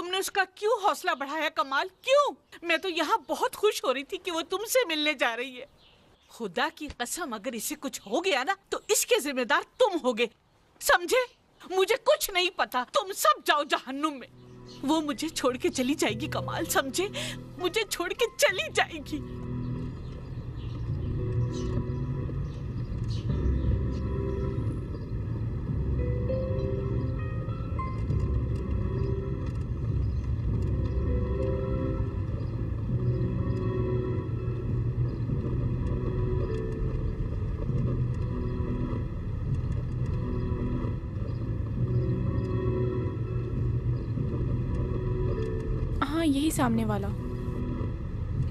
तुमने उसका क्यों हौसला बढ़ाया कमाल, क्यों? मैं तो यहाँ बहुत खुश हो रही थी कि वो तुमसे मिलने जा रही है। खुदा की कसम, अगर इसे कुछ हो गया ना तो इसके जिम्मेदार तुम होगे, समझे? मुझे कुछ नहीं पता, तुम सब जाओ जहन्नुम में। वो मुझे छोड़ के चली जाएगी कमाल, समझे? मुझे छोड़ के चली जाएगी। हाँ, यही सामने वाला।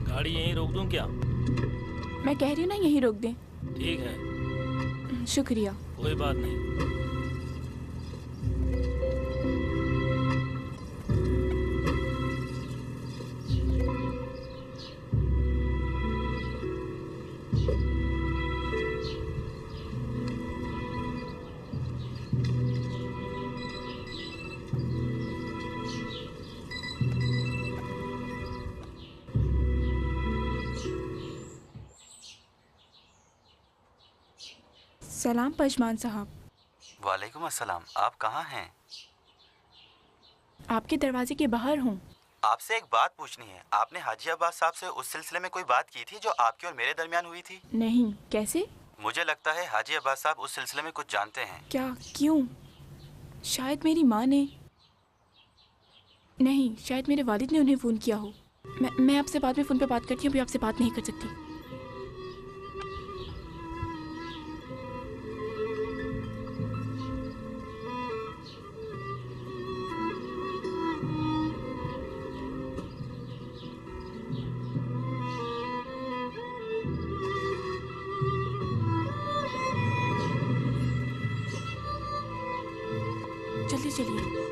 गाड़ी यहीं रोक दूं क्या? मैं कह रही हूँ ना, यहीं रोक दें। ठीक है, शुक्रिया। कोई बात नहीं। सलाम पशमान साहब। वालेकुम अस्सलाम। आप कहाँ हैं? आपके दरवाजे के बाहर हूँ। आपसे एक बात पूछनी है। आपने हाजी अब्बास साहब से उस सिलसिले में कोई बात की थी जो आपके और मेरे दरमियान हुई थी? नहीं, कैसे? मुझे लगता है हाजी अब्बास साहब उस सिलसिले में कुछ जानते हैं। क्या? क्यों? शायद मेरी माँ ने, नहीं, शायद मेरे वालिद ने उन्हें फ़ोन किया हो। मैं आपसे बाद में फ़ोन पे बात करती हूँ, अभी आपसे बात नहीं कर सकती। जल्दी चलिए।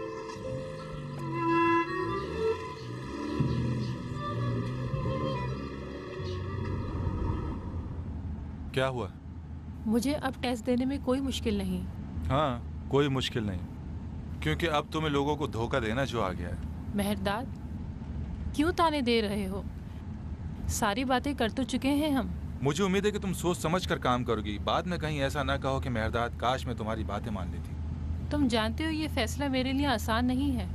क्या हुआ? मुझे अब टेस्ट देने में कोई मुश्किल नहीं। हाँ, कोई मुश्किल नहीं, क्योंकि अब तुम्हें लोगों को धोखा देना जो आ गया है। मेहरदाद, क्यों ताने दे रहे हो? सारी बातें कर तो चुके हैं हम। मुझे उम्मीद है कि तुम सोच समझ कर काम करोगी, बाद में कहीं ऐसा ना कहो कि मेहरदाद काश मैं तुम्हारी बातें मान लेती। तुम जानते हो ये फैसला मेरे लिए आसान नहीं है।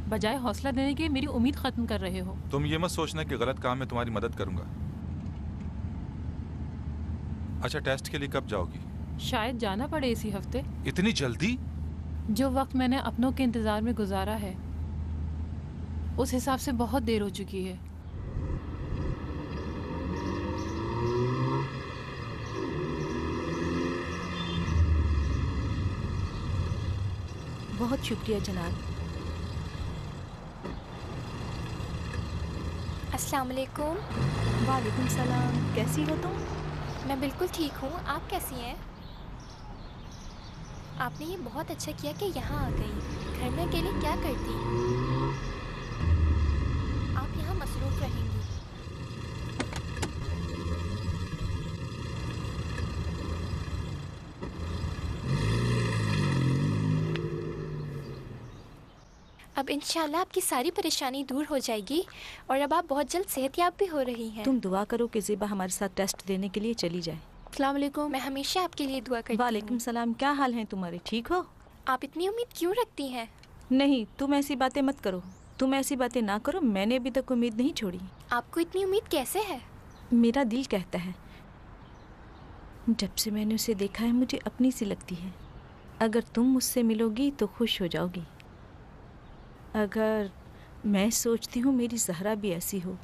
बजाय हौसला देने के मेरी उम्मीद ख़त्म कर रहे हो। तुम ये मत सोचना कि गलत काम में तुम्हारी मदद करूंगा। अच्छा, टेस्ट के लिए कब जाओगी? शायद जाना पड़े इसी हफ्ते। इतनी जल्दी? जो वक्त मैंने अपनों के इंतज़ार में गुजारा है उस हिसाब से बहुत देर हो चुकी है। बहुत शुक्रिया जनाब। अस्सलाम वालेकुम। वालेकुम सलाम। कैसी हो तुम? मैं बिल्कुल ठीक हूँ, आप कैसी हैं? आपने ये बहुत अच्छा किया कि यहाँ आ गई। घर में अकेले क्या करती? आप यहाँ मसरूफ़ रहेंगी। अब इंशाल्लाह आपकी सारी परेशानी दूर हो जाएगी और अब आप बहुत जल्द सेहतयाब भी हो रही हैं। तुम दुआ करो कि ज़ेबा हमारे साथ टेस्ट देने के लिए चली जाए। अस्सलाम वालेकुम। मैं हमेशा आपके लिए दुआ करती हूँ। वालेकुम सलाम। क्या हाल है तुम्हारे? ठीक हो? आप इतनी उम्मीद क्यों रखती हैं? नहीं, तुम ऐसी बातें मत करो। तुम ऐसी बातें ना करो। मैंने अभी तक उम्मीद नहीं छोड़ी। आपको इतनी उम्मीद कैसे है? मेरा दिल कहता है, जब से मैंने उसे देखा है मुझे अपनी सी लगती है। अगर तुम मुझसे मिलोगी तो खुश हो जाओगी। अगर मैं सोचती हूँ मेरी ज़हरा भी ऐसी हो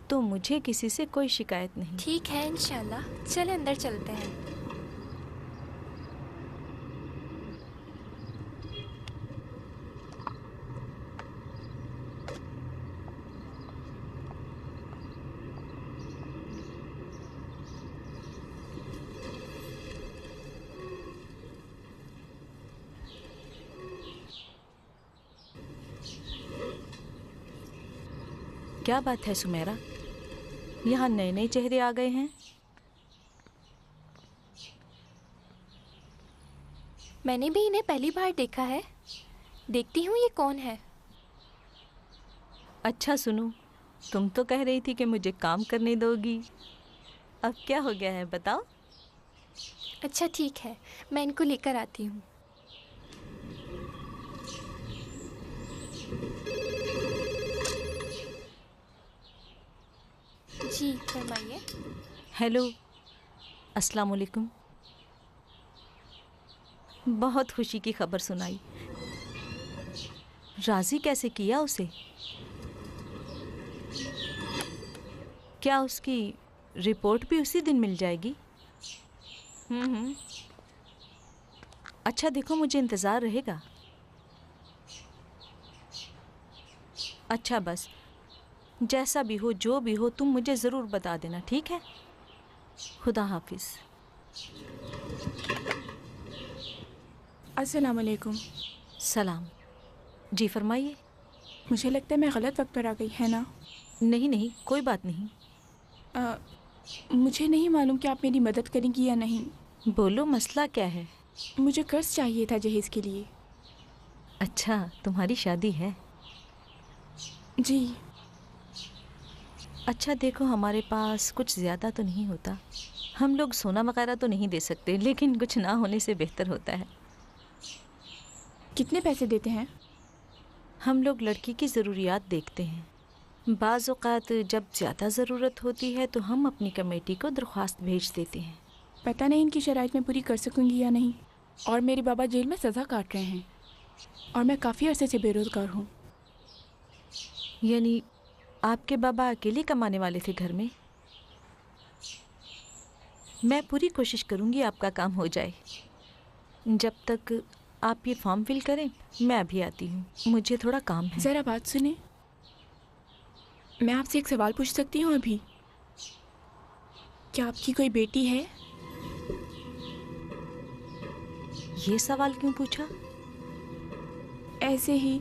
तो मुझे किसी से कोई शिकायत नहीं। ठीक है, इंशाल्लाह। चले अंदर चलते हैं। क्या बात है सुमेरा, यहाँ नए नए चेहरे आ गए हैं? मैंने भी इन्हें पहली बार देखा है। देखती हूँ ये कौन है। अच्छा सुनो, तुम तो कह रही थी कि मुझे काम करने दोगी, अब क्या हो गया है बताओ। अच्छा ठीक है, मैं इनको लेकर आती हूँ। जी फरमाइए। हेलो, अस्सलाम वालेकुम। बहुत खुशी की खबर सुनाई। राज़ी कैसे किया उसे? क्या उसकी रिपोर्ट भी उसी दिन मिल जाएगी? अच्छा देखो, मुझे इंतज़ार रहेगा। अच्छा बस, जैसा भी हो जो भी हो तुम मुझे ज़रूर बता देना, ठीक है? खुदा हाफिज़। अस्सलाम वालेकुम। सलाम। जी फरमाइए। मुझे लगता है मैं गलत वक्त पर आ गई, है ना? नहीं नहीं, कोई बात नहीं। मुझे नहीं मालूम कि आप मेरी मदद करेंगी या नहीं। बोलो, मसला क्या है? मुझे कर्ज चाहिए था जहेज़ के लिए। अच्छा, तुम्हारी शादी है? जी। अच्छा देखो, हमारे पास कुछ ज़्यादा तो नहीं होता। हम लोग सोना वगैरह तो नहीं दे सकते, लेकिन कुछ ना होने से बेहतर होता है। कितने पैसे देते हैं? हम लोग लड़की की ज़रूरियात देखते हैं। बाज़ औक़ात जब ज़्यादा ज़रूरत होती है तो हम अपनी कमेटी को दरख्वास्त भेज देते हैं। पता नहीं इनकी शराइत मैं पूरी कर सकूंगी या नहीं। और मेरे बाबा जेल में सज़ा काट रहे हैं और मैं काफ़ी अरसे से बेरोज़गार हूँ। यानी आपके बाबा अकेले कमाने वाले थे घर में? मैं पूरी कोशिश करूँगी आपका काम हो जाए। जब तक आप ये फॉर्म फिल करें मैं अभी आती हूँ, मुझे थोड़ा काम है। ज़रा बात सुने, मैं आपसे एक सवाल पूछ सकती हूँ अभी? क्या आपकी कोई बेटी है? ये सवाल क्यों पूछा? ऐसे ही,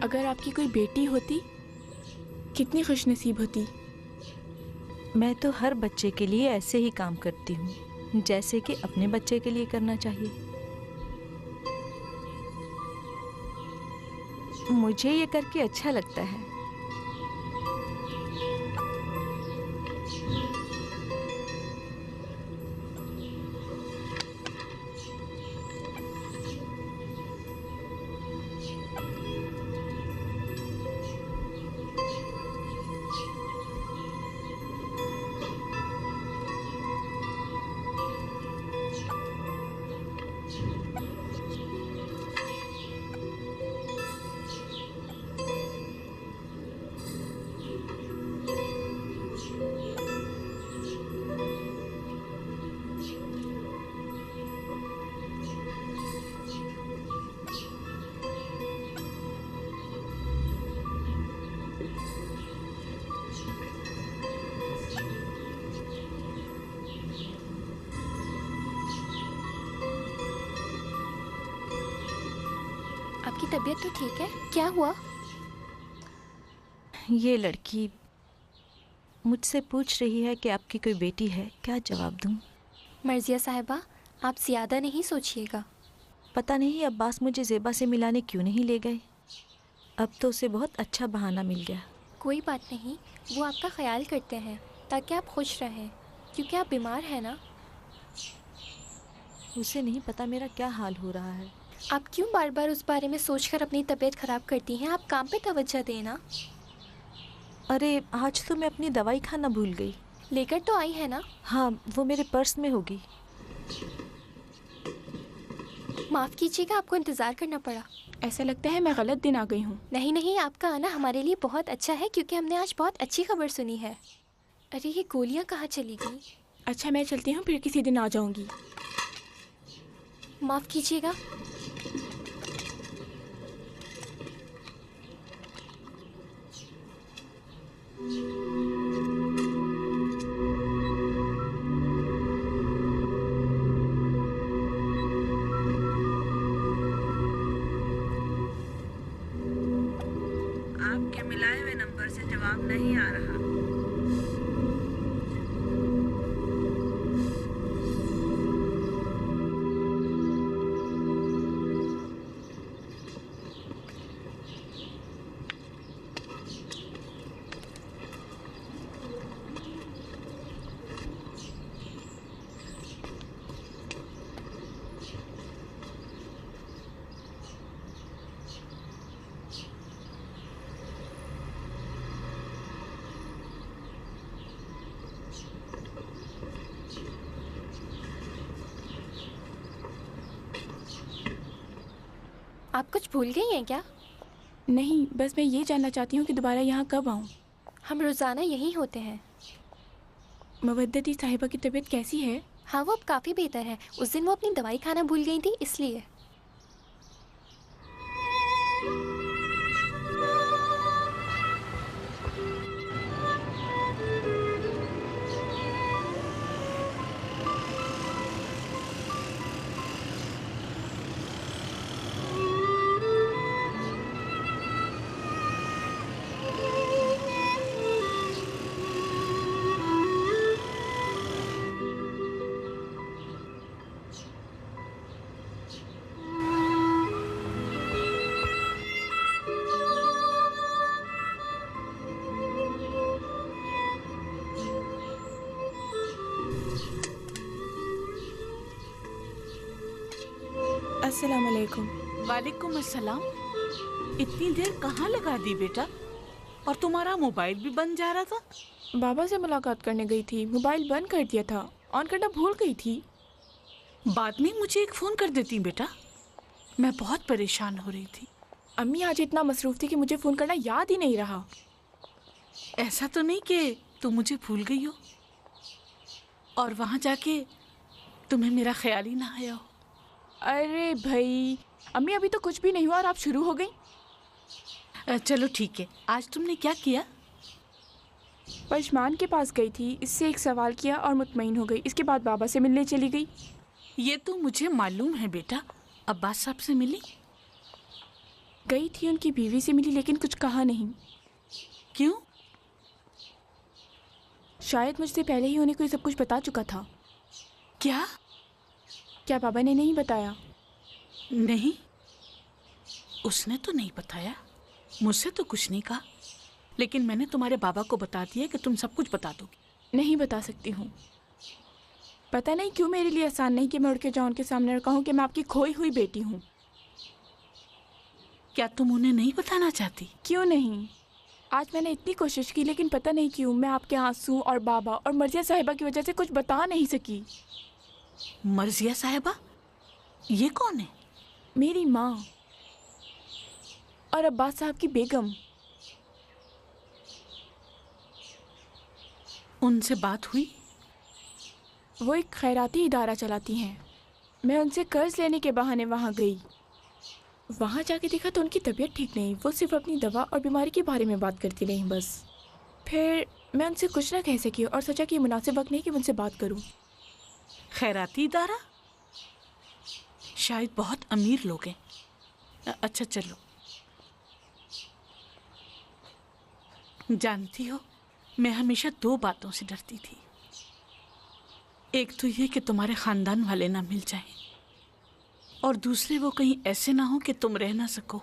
अगर आपकी कोई बेटी होती कितनी खुशनसीब होती। मैं तो हर बच्चे के लिए ऐसे ही काम करती हूँ जैसे कि अपने बच्चे के लिए करना चाहिए। मुझे ये करके अच्छा लगता है। आपकी तबीयत तो ठीक है? क्या हुआ? ये लड़की मुझसे पूछ रही है कि आपकी कोई बेटी है, क्या जवाब दूं? मर्जिया साहिबा, आप ज़्यादा नहीं सोचिएगा। पता नहीं अब्बास मुझे ज़ेबा से मिलाने क्यों नहीं ले गए। अब तो उसे बहुत अच्छा बहाना मिल गया। कोई बात नहीं, वो आपका ख्याल करते हैं ताकि आप खुश रहें, क्योंकि आप बीमार हैं ना। उसे नहीं पता मेरा क्या हाल हो रहा है। आप क्यों बार बार उस बारे में सोचकर अपनी तबीयत ख़राब करती हैं? आप काम पे तवज्जो दें ना। अरे आज तो मैं अपनी दवाई खाना भूल गई। लेकर तो आई है ना? हाँ, वो मेरे पर्स में होगी। माफ़ कीजिएगा, आपको इंतज़ार करना पड़ा। ऐसा लगता है मैं गलत दिन आ गई हूँ। नहीं नहीं, आपका आना हमारे लिए बहुत अच्छा है क्योंकि हमने आज बहुत अच्छी खबर सुनी है। अरे ये गोलियाँ कहाँ चली गई? अच्छा मैं चलती हूँ, फिर किसी दिन आ जाऊँगी। माफ़ कीजिएगा। आपके मिलाए हुए नंबर से जवाब नहीं आ रहा। आप कुछ भूल गई हैं क्या? नहीं, बस मैं ये जानना चाहती हूँ कि दोबारा यहाँ कब आऊँ। हम रोज़ाना यहीं होते हैं। मवद्दती साहिबा की तबीयत कैसी है? हाँ, वो अब काफ़ी बेहतर है। उस दिन वो अपनी दवाई खाना भूल गई थी, इसलिए। अस्सलाम वालेकुम। वालेकुम अस्सलाम। इतनी देर कहाँ लगा दी बेटा? और तुम्हारा मोबाइल भी बंद जा रहा था। बाबा से मुलाकात करने गई थी, मोबाइल बंद कर दिया था, ऑन करना भूल गई थी। बाद में मुझे एक फ़ोन कर देती बेटा, मैं बहुत परेशान हो रही थी। अम्मी आज इतना मसरूफ़ थी कि मुझे फ़ोन करना याद ही नहीं रहा। ऐसा तो नहीं कि तुम मुझे भूल गई हो और वहाँ जाके तुम्हें मेरा ख्याल ही ना आया हो। अरे भाई, अम्मी अभी तो कुछ भी नहीं हुआ और आप शुरू हो गई। चलो ठीक है, आज तुमने क्या किया? पशमान के पास गई थी, इससे एक सवाल किया और मुतमईन हो गई। इसके बाद बाबा से मिलने चली गई। ये तो मुझे मालूम है बेटा। अब्बास साहब से मिली? गई थी, उनकी बीवी से मिली, लेकिन कुछ कहा नहीं। क्यों? शायद मुझसे पहले ही उन्हें कोई सब कुछ बता चुका था। क्या बाबा ने नहीं बताया? नहीं, उसने तो नहीं बताया, मुझसे तो कुछ नहीं कहा, लेकिन मैंने तुम्हारे बाबा को बता दिया कि तुम सब कुछ बता दोगी। नहीं बता सकती हूँ। पता नहीं क्यों मेरे लिए आसान नहीं कि मैं उड़ के जाऊँ उनके सामने और कहूँ कि मैं आपकी खोई हुई बेटी हूँ। क्या तुम उन्हें नहीं बताना चाहती? क्यों नहीं? आज मैंने इतनी कोशिश की, लेकिन पता नहीं क्यों मैं आपके आंसू और बाबा और मर्जिया साहिबा की वजह से कुछ बता नहीं सकी। मर्जिया साहिबा? ये कौन है? मेरी माँ और अब्बास साहब की बेगम। उनसे बात हुई? वो एक खैराती इदारा चलाती हैं। मैं उनसे कर्ज लेने के बहाने वहाँ गई। वहाँ जाके देखा तो उनकी तबीयत ठीक नहीं, वो सिर्फ अपनी दवा और बीमारी के बारे में बात करती रहीं बस। फिर मैं उनसे कुछ ना कह सकी और सोचा कि मुनासिब वक्त नहीं कि उनसे बात करूँ। खैराती इदारा? शायद बहुत अमीर लोग हैं। अच्छा चलो। जानती हो, मैं हमेशा दो बातों से डरती थी। एक तो ये कि तुम्हारे खानदान वाले ना मिल जाएं, और दूसरे वो कहीं ऐसे ना हो कि तुम रह ना सको।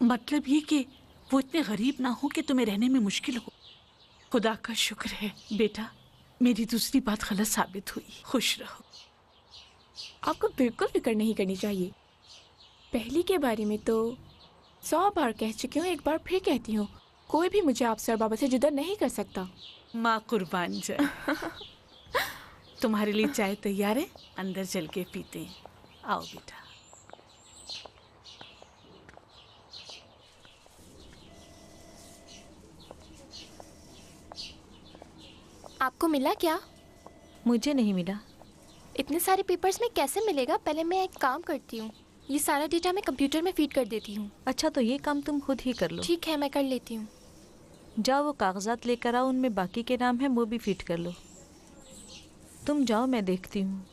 मतलब ये कि वो इतने गरीब ना हो कि तुम्हें रहने में मुश्किल हो। खुदा का शुक्र है बेटा, मेरी दूसरी बात गलत साबित हुई। खुश रहो। आपको बिल्कुल फिक्र नहीं करनी चाहिए। पहली के बारे में तो 100 बार कह चुकी हूँ, एक बार फिर कहती हूँ, कोई भी मुझे आपसे और बाबा से जुदा नहीं कर सकता। माँ कुर्बान जाए। तुम्हारे लिए चाय तैयार है, अंदर चल के पीते हैं। आओ बेटा। आपको मिला क्या? मुझे नहीं मिला। इतने सारे पेपर्स में कैसे मिलेगा? पहले मैं एक काम करती हूँ, ये सारा डेटा मैं कंप्यूटर में फीड कर देती हूँ। अच्छा, तो ये काम तुम खुद ही कर लो। ठीक है, मैं कर लेती हूँ। जाओ, वो कागजात लेकर आओ, उनमें बाकी के नाम है, वो भी फीड कर लो। तुम जाओ, मैं देखती हूँ।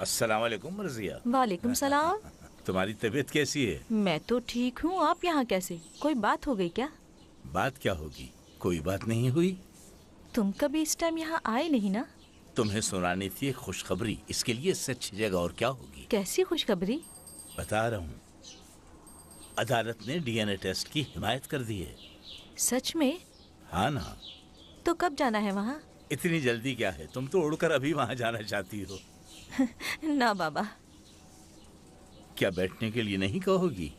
अस्सलाम वालेकुम मर्जिया। वालेकुम सलाम। तुम्हारी तबीयत कैसी है? मैं तो ठीक हूँ, आप यहाँ कैसे? कोई बात हो गई क्या? बात क्या होगी, कोई बात नहीं हुई। तुम कभी इस टाइम यहाँ आए नहीं ना? तुम्हें सुनानी थी एक खुशखबरी, इसके लिए इससे अच्छी जगह और क्या होगी। कैसी खुशखबरी? बता रहा हूँ, अदालत ने डीएनए टेस्ट की हिमायत कर दी है। सच में? हाँ ना। तो कब जाना है वहाँ? इतनी जल्दी क्या है, तुम तो उड़कर अभी वहाँ जाना चाहती हो। ना बाबा। क्या बैठने के लिए नहीं कहोगी?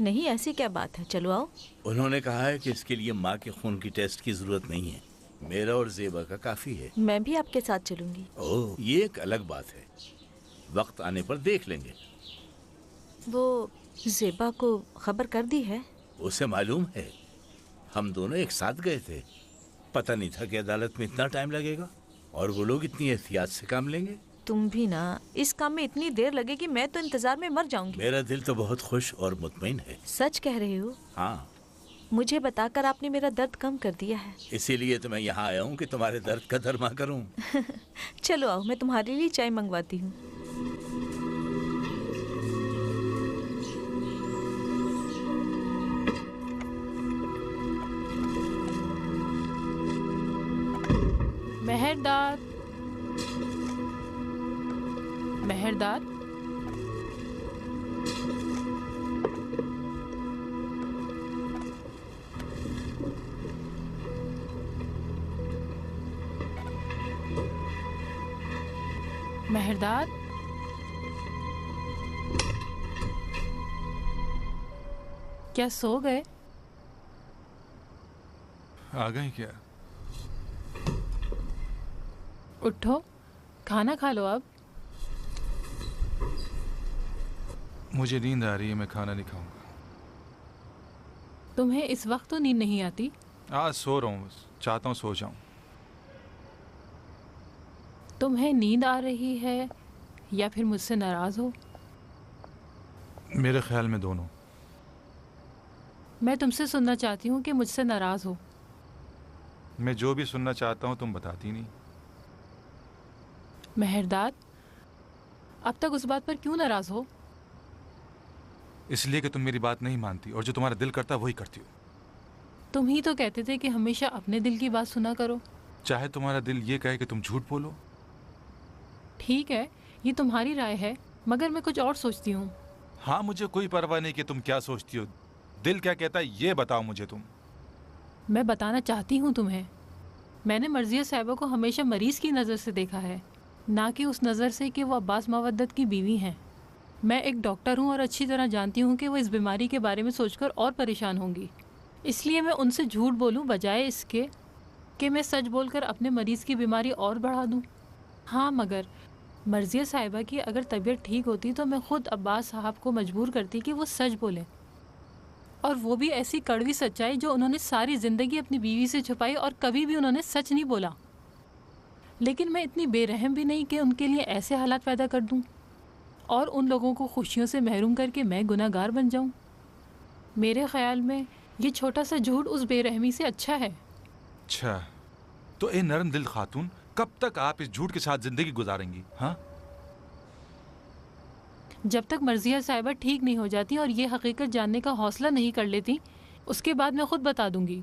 नहीं, ऐसी क्या बात है, चलो आओ। उन्होंने कहा है कि इसके लिए माँ के खून की टेस्ट की जरूरत नहीं है, मेरा और ज़ेबा का काफी है। मैं भी आपके साथ चलूंगी। ओह, ये एक अलग बात है, वक्त आने पर देख लेंगे। वो ज़ेबा को खबर कर दी है? उसे मालूम है, हम दोनों एक साथ गए थे। पता नहीं था कि अदालत में इतना टाइम लगेगा और वो लोग इतनी एहतियात से काम लेंगे। तुम भी ना, इस काम में इतनी देर लगेगी, मैं तो इंतजार में मर जाऊंगी। मेरा दिल तो बहुत खुश और मुतमईन है। सच कह रहे हो? हाँ, मुझे बताकर आपने मेरा दर्द कम कर दिया है। इसीलिए तो मैं यहाँ आया हूँ कि तुम्हारे दर्द का दरमा करूँ। चलो आओ, मैं तुम्हारे लिए चाय मंगवाती हूँ। मेहरदार, मेहरदार, मेहरदार, क्या सो गए? आ गए क्या? उठो, खाना खा लो अब। मुझे नींद आ रही है, मैं खाना नहीं खाऊंगा। तुम्हें इस वक्त तो नींद नहीं आती? आज सो रहा हूँ, बस चाहता हूँ सो जाऊँ। तुम्हें नींद आ रही है या फिर मुझसे नाराज हो? मेरे ख्याल में दोनों। मैं तुमसे सुनना चाहती हूँ कि मुझसे नाराज हो। मैं जो भी सुनना चाहता हूँ तुम बताती नहीं। मेहरदार, अब तक उस बात पर क्यों नाराज हो? इसलिए कि तुम मेरी बात नहीं मानती और जो तुम्हारा दिल करता वही करती हो। तुम ही तो कहते थे कि हमेशा अपने दिल की बात सुना करो। चाहे तुम्हारा दिल ये कहे कि तुम झूठ बोलो। ठीक है, ये तुम्हारी राय है, मगर मैं कुछ और सोचती हूँ। हाँ, मुझे कोई परवाह नहीं कि तुम क्या सोचती हो। दिल क्या कहता है ये बताओ मुझे तुम। मैं बताना चाहती हूँ तुम्हें, मैंने मर्जिया साहिबा को हमेशा मरीज़ की नज़र से देखा है, ना कि उस नज़र से कि वो अब्बास मवद्दत की बीवी हैं। मैं एक डॉक्टर हूँ और अच्छी तरह जानती हूँ कि वो इस बीमारी के बारे में सोचकर और परेशान होंगी। इसलिए मैं उनसे झूठ बोलूँ बजाय इसके कि मैं सच बोलकर अपने मरीज़ की बीमारी और बढ़ा दूँ। हाँ, मगर मर्जिया साहिबा की अगर तबीयत ठीक होती तो मैं ख़ुद अब्बास साहब को मजबूर करती कि वो सच बोलें, और वो भी ऐसी कड़वी सच्चाई जो उन्होंने सारी ज़िंदगी अपनी बीवी से छुपाई और कभी भी उन्होंने सच नहीं बोला। लेकिन मैं इतनी बेरहम भी नहीं कि उनके लिए ऐसे हालात पैदा कर दूं और उन लोगों को खुशियों से महरूम करके मैं गुनाहगार बन जाऊं। मेरे ख्याल में ये छोटा सा झूठ उस बेरहमी से अच्छा है। अच्छा, तो ए नरम दिल खातून, कब तक आप इस झूठ के साथ जिंदगी गुजारेंगी? हाँ, जब तक मर्जिया साहिबा ठीक नहीं हो जाती और ये हकीकत जानने का हौसला नहीं कर लेती, उसके बाद मैं खुद बता दूंगी।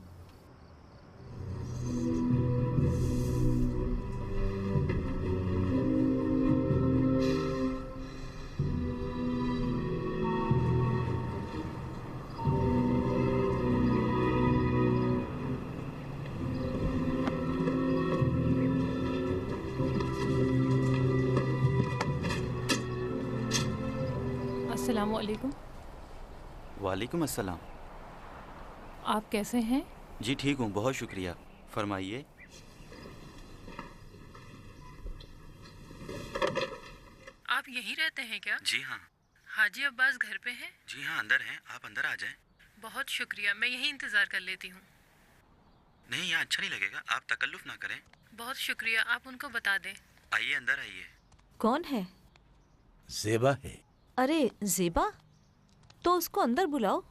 अस्सलामु अलैकुम। वालेकुम अस्सलाम। आप कैसे हैं? जी ठीक हूँ, बहुत शुक्रिया। फरमाइए। आप यहीं रहते हैं क्या? जी हाँ। हाजी अब्बास घर पे हैं? जी हाँ, अंदर हैं। आप अंदर आ जाएं। बहुत शुक्रिया, मैं यहीं इंतज़ार कर लेती हूँ। नहीं, यहाँ अच्छा नहीं लगेगा, आप तकल्लुफ़ ना करें। बहुत शुक्रिया, आप उनको बता दें। आइए, अंदर आइए। कौन है? ज़ेबा है। अरे ज़ेबा, तो उसको अंदर बुलाओ।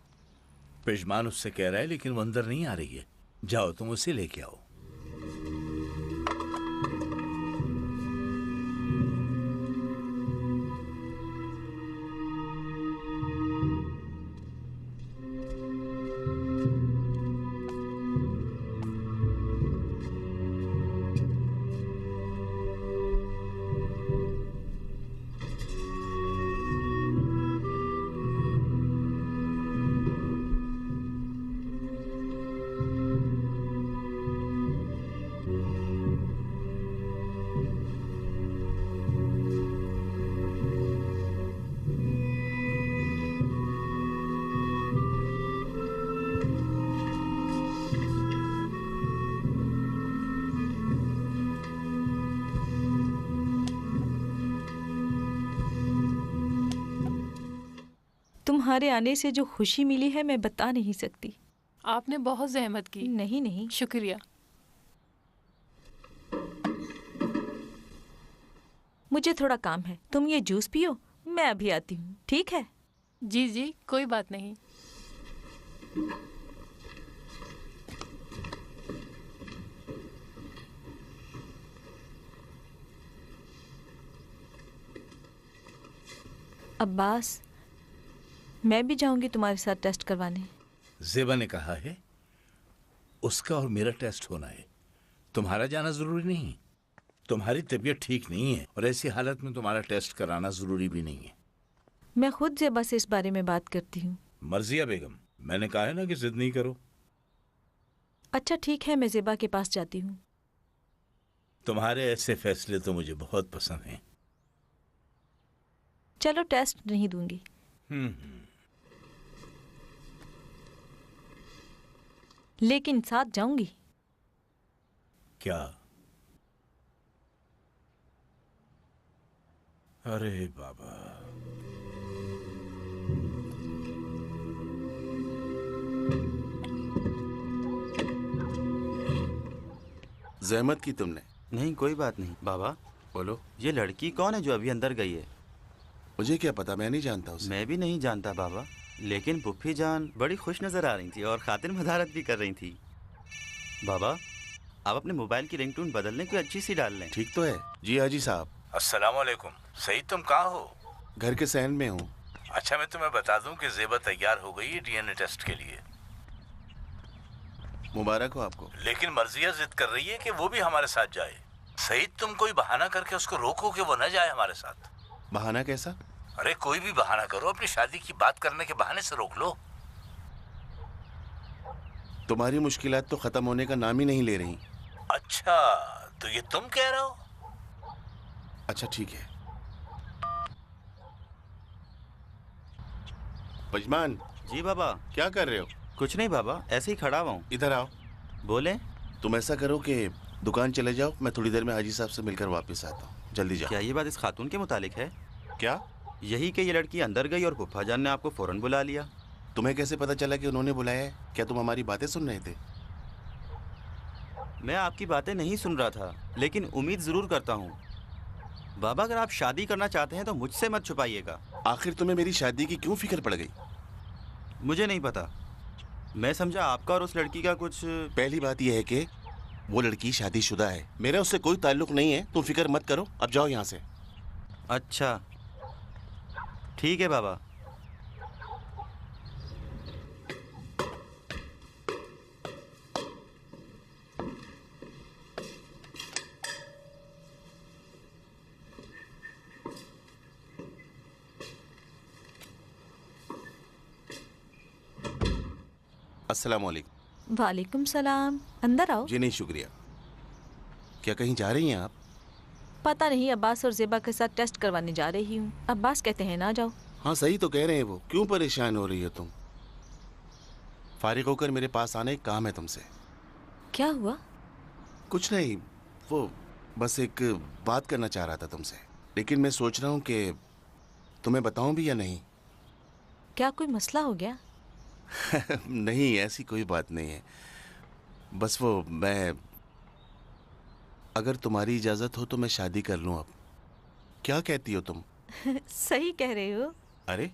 पेशमान उससे कह रहा है लेकिन वो अंदर नहीं आ रही है। जाओ तुम उसे लेके आओ। तुम्हारे आने से जो खुशी मिली है मैं बता नहीं सकती। आपने बहुत जहमत की। नहीं नहीं, शुक्रिया। मुझे थोड़ा काम है, तुम ये जूस पियो, मैं अभी आती हूँ, ठीक है? जी जी, कोई बात नहीं। अब्बास, मैं भी जाऊंगी तुम्हारे साथ टेस्ट करवाने। ज़ेबा ने कहा है उसका और मेरा टेस्ट होना है, तुम्हारा जाना जरूरी नहीं। तुम्हारी तबीयत ठीक नहीं है और ऐसी हालत में तुम्हारा टेस्ट कराना जरूरी भी नहीं है। मैं खुद ज़ेबा से इस बारे में बात करती हूँ। मर्जिया बेगम, मैंने कहा है ना कि जिद नहीं करो। अच्छा ठीक है, मैं ज़ेबा के पास जाती हूँ। तुम्हारे ऐसे फैसले तो मुझे बहुत पसंद हैं। चलो टेस्ट नहीं दूंगी। लेकिन साथ जाऊंगी। क्या? अरे बाबा, जहमत की तुमने। नहीं कोई बात नहीं। बाबा बोलो। ये लड़की कौन है जो अभी अंदर गई है? मुझे क्या पता, मैं नहीं जानता उसे। मैं भी नहीं जानता बाबा, लेकिन पुप्पी जान बड़ी खुश नजर आ रही थी और खातिर मदारत भी कर रही थी। बाबा आप अपने मोबाइल की रिंगटोन बदल लें, कोई अच्छी सी डाल लें। ठीक तो है। जी हाजी साहब। अस्सलाम वालेकुम। सईद, तुम कहाँ हो? घर के सहन में हूँ। अच्छा, मैं तुम्हें बता दूं कि ज़ेबा तैयार हो गई है डीएनए टेस्ट के लिए। मुबारक हो आपको। लेकिन मर्जिया जिद कर रही है कि वो भी हमारे साथ जाए। सईद, तुम कोई बहाना करके उसको रोको कि वो न जाए हमारे साथ। बहाना कैसा? अरे कोई भी बहाना करो, अपनी शादी की बात करने के बहाने से रोक लो। तुम्हारी मुश्किलात तो खत्म होने का नाम ही नहीं ले रही। अच्छा, तो ये तुम कह रहे हो? अच्छा ठीक है। पजमान। जी बाबा। क्या कर रहे हो? कुछ नहीं बाबा, ऐसे ही खड़ा हुआ हूँ। इधर आओ। बोले। तुम ऐसा करो कि दुकान चले जाओ, मैं थोड़ी देर में हाजी साहब से मिलकर वापस आता हूँ। जल्दी जाओ। क्या ये बात इस खातून के मुतालिक है? क्या? यही कि ये लड़की अंदर गई और फुफ्फा जान ने आपको फौरन बुला लिया। तुम्हें कैसे पता चला कि उन्होंने बुलाया है? क्या तुम हमारी बातें सुन रहे थे? मैं आपकी बातें नहीं सुन रहा था, लेकिन उम्मीद जरूर करता हूँ। बाबा अगर आप शादी करना चाहते हैं तो मुझसे मत छुपाइएगा। आखिर तुम्हें मेरी शादी की क्यों फिक्र पड़ गई? मुझे नहीं पता, मैं समझा आपका और उस लड़की का कुछ। पहली बात यह है कि वो लड़की शादीशुदा है, मेरा उससे कोई ताल्लुक नहीं है। तुम फिक्र मत करो, अब जाओ यहाँ से। अच्छा ठीक है बाबा। अस्सलाम वालेकुम। वालेकुम सलाम। अंदर आओ। जी नहीं शुक्रिया। क्या कहीं जा रही हैं आप? पता नहीं, अब्बास और ज़ेबा के साथ टेस्ट करवाने जा रही हूँ। अब्बास कहते हैं ना जाओ। हाँ सही तो कह रहे हैं वो। क्यों परेशान हो रही हो तुम? फारिग होकर मेरे पास आने, एक काम है तुमसे। क्या हुआ? कुछ नहीं, वो बस एक बात करना चाह रहा था तुमसे, लेकिन मैं सोच रहा हूँ कि तुम्हें बताऊँ भी या नहीं। क्या कोई मसला हो गया? नहीं, ऐसी कोई बात नहीं है। बस वो मैं, अगर तुम्हारी इजाज़त हो तो मैं शादी कर लूँ अब। क्या कहती हो तुम? सही कह रहे हो। अरे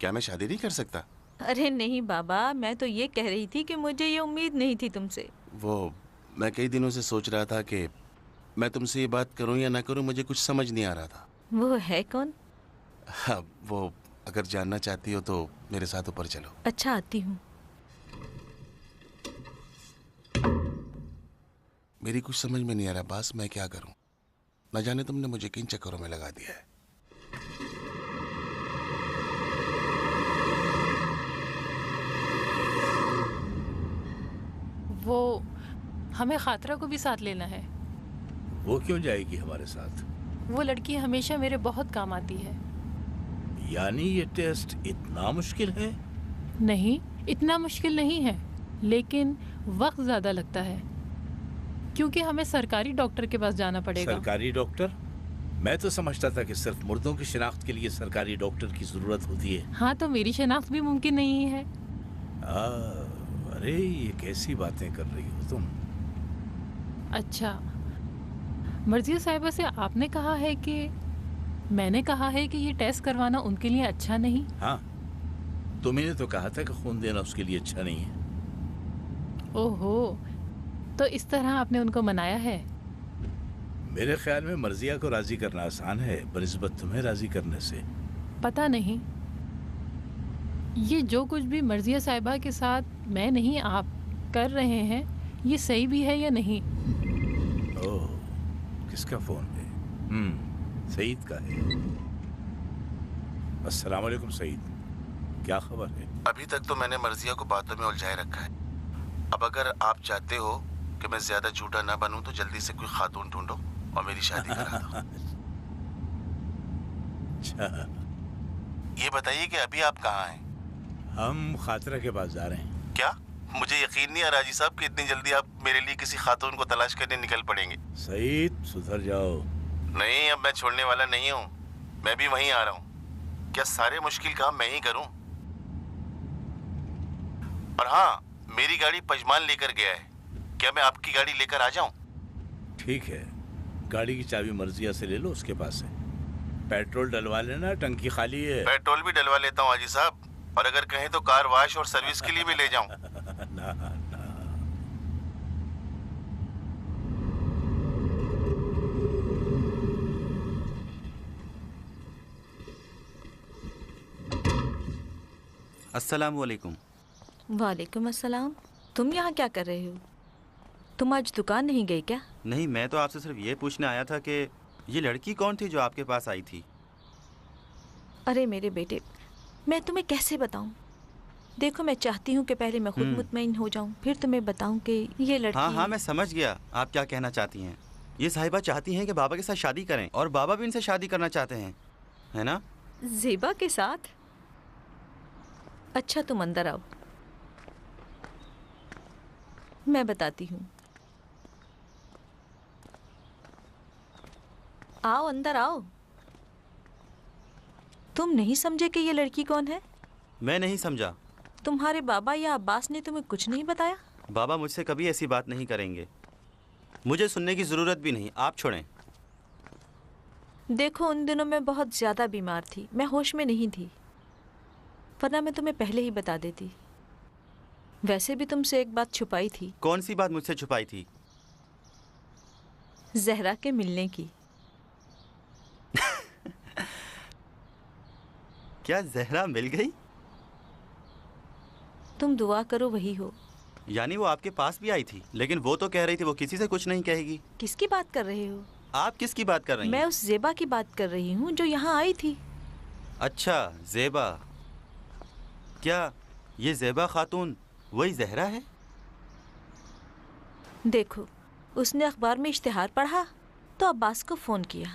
क्या मैं शादी नहीं कर सकता? अरे नहीं बाबा, मैं तो ये कह रही थी कि मुझे ये उम्मीद नहीं थी तुमसे। वो मैं कई दिनों से सोच रहा था कि मैं तुमसे ये बात करूं या ना करूं, मुझे कुछ समझ नहीं आ रहा था। वो है कौन? हाँ, वो अगर जानना चाहती हो तो मेरे साथ ऊपर चलो। अच्छा आती हूँ। मेरी कुछ समझ में नहीं आ रहा बास, मैं क्या करूं। न जाने तुमने मुझे किन चक्करों में लगा दिया है। वो हमें खातरा को भी साथ लेना है। वो क्यों जाएगी हमारे साथ? वो लड़की हमेशा मेरे बहुत काम आती है। यानी ये टेस्ट इतना मुश्किल है? नहीं, इतना मुश्किल नहीं है, लेकिन वक्त ज़्यादा लगता है क्योंकि हमें सरकारी डॉक्टर के पास जाना पड़ेगा। सरकारी डॉक्टर? मैं तो समझता था कि सिर्फ मुर्दों की शिनाख्त के लिए सरकारी डॉक्टर की जरूरत होती है। हाँ, तो मेरी शनाख्त भी मुमकिन नहीं है। अरे ये कैसी बातें कर रही हो तुम? अच्छा, मर्जिया साहिबा से आपने कहा है कि मैंने कहा है कि ये टेस्ट करवाना उनके लिए अच्छा नहीं? हाँ, तुमने तो कहा था कि खून देना उसके लिए अच्छा नहीं है। ओहो, तो इस तरह आपने उनको मनाया है? मेरे ख्याल में मर्जिया को राजी करना आसान है बनिस्बत तुम्हें राजी करने से। पता नहीं, ये जो कुछ भी मर्जिया साहिबा के साथ मैं नहीं आप कर रहे हैं, ये सही भी है या नहीं? ओह, किसका फोन है? सईद का है। अस्सलाम वालेकुम सईद, क्या खबर है? अभी तक तो मैंने मर्जिया को बातों में उलझाए रखा है। अब अगर आप चाहते हो कि मैं ज्यादा झूठा ना बनूं तो जल्दी से कोई खातून ढूंढो और मेरी शादी करा दो। अच्छा, ये बताइए कि अभी आप कहाँ हैं? हम खातरा के पास जा रहे हैं। क्या? मुझे यकीन नहीं है राजी साहब कि इतनी जल्दी आप मेरे लिए किसी खातून को तलाश करने निकल पड़ेंगे। सईद, सुधर जाओ। नहीं, अब मैं छोड़ने वाला नहीं हूँ। मैं भी वहीं आ रहा हूँ। क्या सारे मुश्किल काम मैं ही करूँ? और हाँ, मेरी गाड़ी पजमान लेकर गया है। क्या मैं आपकी गाड़ी लेकर आ जाऊँ? ठीक है, गाड़ी की चाबी मर्जिया से ले लो, उसके पास है। पेट्रोल डलवा लेना, टंकी खाली है। पेट्रोल भी डलवा लेता हूँ हाजी साहब, और अगर कहें तो कार वाश और सर्विस के लिए भी ले जाऊं। ना ना, अस्सलामु अलैकुम। वालेकुम अस्सलाम। तुम यहाँ क्या कर रहे हो? तुम आज दुकान नहीं गई क्या? नहीं, मैं तो आपसे सिर्फ ये पूछने आया था कि ये लड़की कौन थी जो आपके पास आई थी? अरे मेरे बेटे, मैं तुम्हें कैसे बताऊं? देखो, मैं चाहती हूँ कि पहले मैं खुद मुतमईन हो जाऊं, फिर तुम्हें बताऊं कि ये लड़की। हाँ, मैं समझ गया आप क्या कहना चाहती हैं। ये साहिबा चाहती हैं कि बाबा के साथ शादी करें और बाबा भी इनसे शादी करना चाहते हैं, है ना? ज़ेबा के साथ? अच्छा, तुम अंदर आओ, मैं बताती हूँ। आओ, अंदर आओ। तुम नहीं समझे कि ये लड़की कौन है? मैं नहीं समझा। तुम्हारे बाबा या अब्बास ने तुम्हें कुछ नहीं बताया? बाबा मुझसे कभी ऐसी बात नहीं करेंगे। मुझे सुनने की ज़रूरत भी नहीं, आप छोड़ें। देखो, उन दिनों मैं बहुत ज़्यादा बीमार थी, मैं होश में नहीं थी, वरना मैं तुम्हें पहले ही बता देती। वैसे भी तुमसे एक बात छुपाई थी। कौन सी बात मुझसे छुपाई थी? जहरा के मिलने की। क्या जहरा मिल गई? तुम दुआ करो वही हो। यानी वो आपके पास भी आई थी, लेकिन वो तो कह रही थी वो किसी से कुछ नहीं कहेगी। किसकी बात कर रहे हो? आप किसकी बात कर रही हैं? मैं उस ज़ेबा की बात कर रही हूँ जो यहाँ आई थी। अच्छा, ज़ेबा। क्या ये ज़ेबा खातून वही जहरा है? देखो, उसने अखबार में इश्तिहार पढ़ा तो अब्बास को फ़ोन किया।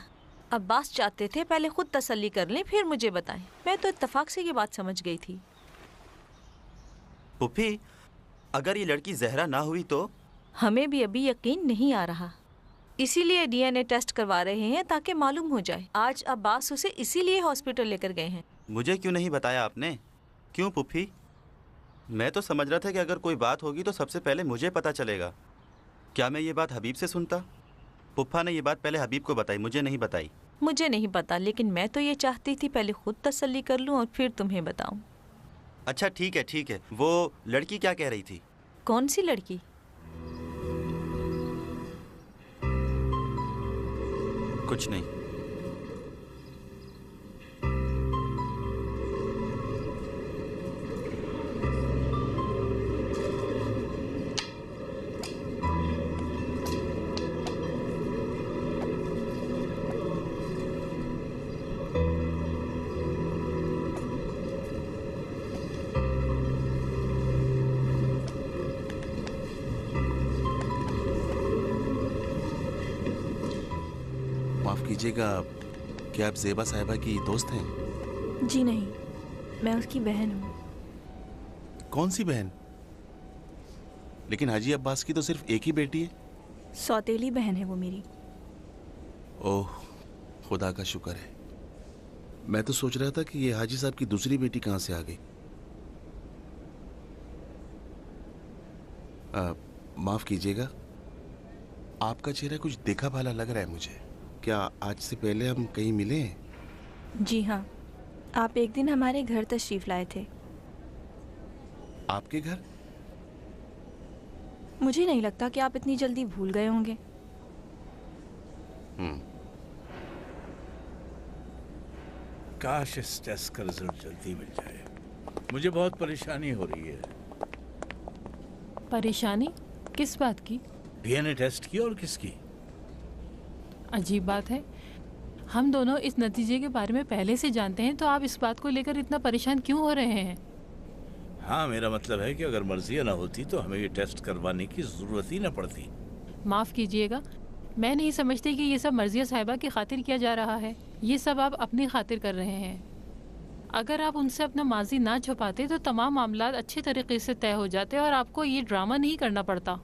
अब्बास चाहते थे पहले खुद तसल्ली कर लें फिर मुझे बताएं। मैं तो इत्तेफाक से ये बात समझ गई थी। पुप्पी, अगर ये लड़की जहरा ना हुई तो? हमें भी अभी यकीन नहीं आ रहा, इसीलिए डीएनए टेस्ट करवा रहे हैं ताकि मालूम हो जाए। आज अब्बास उसे इसीलिए हॉस्पिटल लेकर गए हैं। मुझे क्यों नहीं बताया आपने? क्यों पुप्पी? मैं तो समझ रहा था कि अगर कोई बात होगी तो सबसे पहले मुझे पता चलेगा। क्या मैं ये बात हबीब से सुनता? पुप्पा ने ये बात पहले हबीब को बताई, मुझे नहीं बताई। मुझे नहीं पता, लेकिन मैं तो ये चाहती थी पहले खुद तसल्ली कर लूं और फिर तुम्हें बताऊं। अच्छा ठीक है, ठीक है। वो लड़की क्या कह रही थी? कौन सी लड़की? कुछ नहीं। माफ़ कीजिएगा, क्या आप ज़ेबा साहिबा की दोस्त हैं? जी नहीं, मैं उसकी बहन हूँ। कौन सी बहन? लेकिन हाजी अब्बास की तो सिर्फ एक ही बेटी है। सौतेली बहन है वो मेरी। ओह, खुदा का शुक्र है। मैं तो सोच रहा था कि ये हाजी साहब की दूसरी बेटी कहाँ से आ गई। माफ कीजिएगा, आपका चेहरा कुछ देखा भाला लग रहा है मुझे। क्या आज से पहले हम कहीं मिले हैं? जी हाँ, आप एक दिन हमारे घर तशरीफ लाए थे। आपके घर? मुझे नहीं लगता कि आप इतनी जल्दी भूल गए होंगे। काश इस टेस्ट का रिजल्ट जल्दी मिल जाए। मुझे बहुत परेशानी हो रही है। परेशानी किस बात की? डीएनए टेस्ट की और किसकी? अजीब बात है, हम दोनों इस नतीजे के बारे में पहले से जानते हैं, तो आप इस बात को लेकर इतना परेशान क्यों हो रहे हैं? हाँ, मेरा मतलब है कि अगर मर्जिया ना होती तो हमें ये टेस्ट करवाने की जरूरत ही ना पड़ती। माफ़ कीजिएगा, मैं नहीं समझती कि ये सब मर्जिया साहिबा की खातिर किया जा रहा है। ये सब आप अपनी खातिर कर रहे हैं। अगर आप उनसे अपना माजी ना छुपाते तो तमाम मामलात अच्छे तरीके से तय हो जाते और आपको ये ड्रामा नहीं करना पड़ता।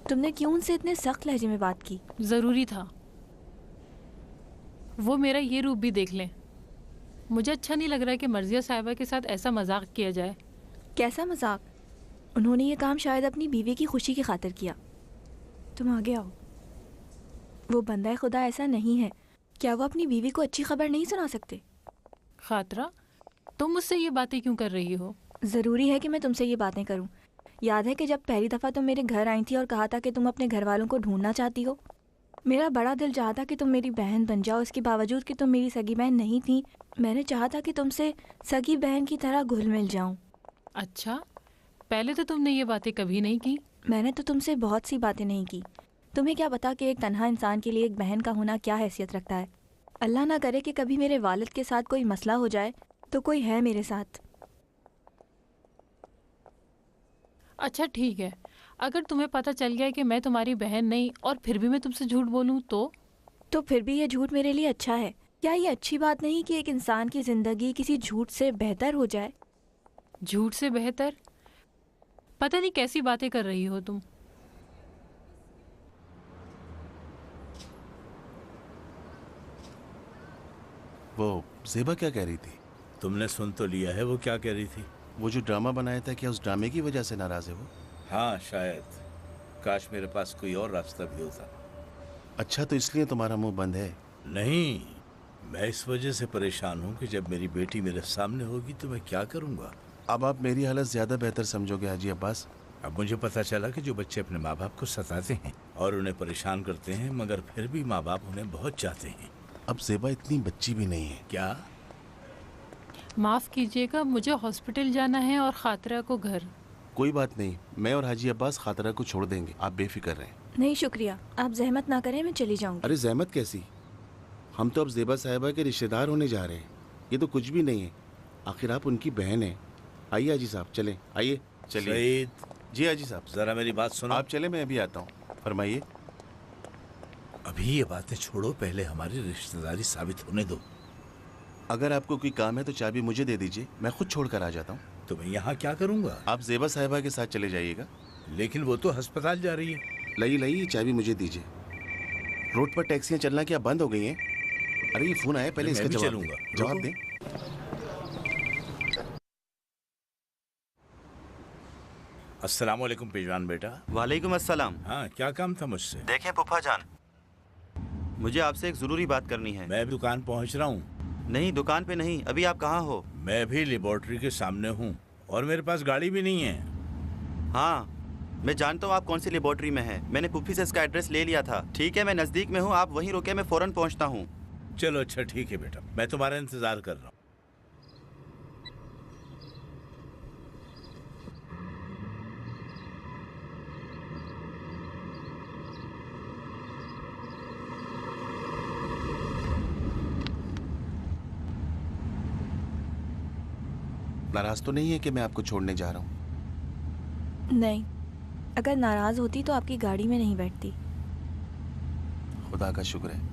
तुमने क्यों उनसे इतने सख्त लहजे में बात की? ज़रूरी था। वो मेरा ये रूप भी देख लें। मुझे अच्छा नहीं लग रहा है कि मर्जिया साहिबा के साथ ऐसा मजाक किया जाए। कैसा मजाक? उन्होंने ये काम शायद अपनी बीवी की खुशी की खातिर किया। तुम आगे आओ। वो बंदा खुदा ऐसा नहीं है। क्या वो अपनी बीवी को अच्छी खबर नहीं सुना सकते? खातरा, तुम मुझसे ये बातें क्यों कर रही हो? ज़रूरी है कि मैं तुमसे ये बातें करूं। याद है कि जब पहली दफ़ा तुम मेरे घर आई थी और कहा था कि तुम अपने घर वालों को ढूंढना चाहती हो? मेरा बड़ा दिल चाहता कि तुम मेरी बहन बन जाओ। इसके बावजूद कि तुम मेरी सगी बहन नहीं थी, मैंने चाहा था कि तुमसे सगी बहन की तरह घुल मिल जाऊं। अच्छा, पहले तो तुमने ये बातें कभी नहीं की। मैंने तो तुमसे बहुत सी बातें नहीं की। तुम्हें क्या पता कि एक तन्हा इंसान के लिए एक बहन का होना क्या हैसियत रखता है। अल्लाह ना करे कि कभी मेरे वालिद के साथ कोई मसला हो जाए, तो कोई है मेरे साथ। अच्छा ठीक है, अगर तुम्हें पता चल गया कि मैं तुम्हारी बहन नहीं और फिर भी मैं तुमसे झूठ बोलूं तो फिर भी ये झूठ मेरे लिए अच्छा है। क्या ये अच्छी बात नहीं कि एक इंसान की ज़िंदगी किसी झूठ से बेहतर हो जाए? झूठ से बेहतर? पता नहीं कैसी बातें कर रही हो तुम। वो ज़ेबा क्या कह रही थी? तुमने सुन तो लिया है वो क्या कह रही थी। वो जो ड्रामा बनाया था, क्या उस ड्रामे की वजह से नाराज़ है वो? हाँ शायद। काश मेरे पास कोई और रास्ता भी होता। अच्छा, तो इसलिए तुम्हारा मुंह बंद है? नहीं, मैं इस वजह से परेशान हूँ कि जब मेरी बेटी मेरे सामने होगी तो मैं क्या करूँगा। अब आप मेरी हालत ज़्यादा बेहतर समझोगे हाजी अब्बास। अब मुझे पता चला कि जो बच्चे अपने माँ बाप को सताते हैं और उन्हें परेशान करते हैं, मगर फिर भी माँ बाप उन्हें बहुत चाहते हैं। अब ज़ेबा इतनी बच्ची भी नहीं है। क्या? माफ़ कीजिएगा, मुझे हॉस्पिटल जाना है और खातरा को घर। कोई बात नहीं, मैं और हाजी अब्बास खातरा को छोड़ देंगे, आप बेफिक्र रहें। नहीं शुक्रिया, आप जहमत ना करें, मैं चली जाऊंगी। अरे जहमत कैसी? हम तो अब ज़ेबा साहिबा के रिश्तेदार होने जा रहे हैं। ये तो कुछ भी नहीं है, आखिर आप उनकी बहन हैं। आइए हाजी साहब, चलें। आइए। चलिए। सईद। जी हाजी साहब। ज़रा मेरी बात सुनो। आप चले, मैं अभी आता हूँ। फरमाइए। अभी ये बातें छोड़ो, पहले हमारी रिश्तेदारी साबित होने दो। अगर आपको कोई काम है तो चाबी मुझे दे दीजिए, मैं खुद छोड़ कर आ जाता हूँ। तो मैं यहाँ क्या करूँगा? आप ज़ेबा साहिबा के साथ चले जाइएगा। लेकिन वो तो अस्पताल जा रही है। लाइए लाइए, चाबी मुझे दीजिए। रोड पर टैक्सियाँ चलना क्या बंद हो गई हैं? अरे ये फ़ोन आया, पहले इसका जवाब दें। जवाब दें। अस्सलाम वालेकुम पेजवान बेटा। वालेकुम अस्सलाम। हाँ, क्या काम था मुझसे? देखें फूफा जान, मुझे आपसे एक ज़रूरी बात करनी है। मैं दुकान पहुँच रहा हूँ। नहीं, दुकान पे नहीं, अभी आप कहाँ हो? मैं भी लेबोरेटरी के सामने हूँ और मेरे पास गाड़ी भी नहीं है। हाँ, मैं जानता हूँ आप कौन सी लेबोरेटरी में हैं। मैंने पुप्पी से इसका एड्रेस ले लिया था। ठीक है, मैं नज़दीक में हूँ, आप वहीं रुके, मैं फ़ौरन पहुँचता हूँ। चलो अच्छा ठीक है बेटा, मैं तुम्हारा इंतज़ार कर रहा हूँ। नाराज तो नहीं है कि मैं आपको छोड़ने जा रहा हूँ? नहीं, अगर नाराज होती तो आपकी गाड़ी में नहीं बैठती। खुदा का शुक्र है।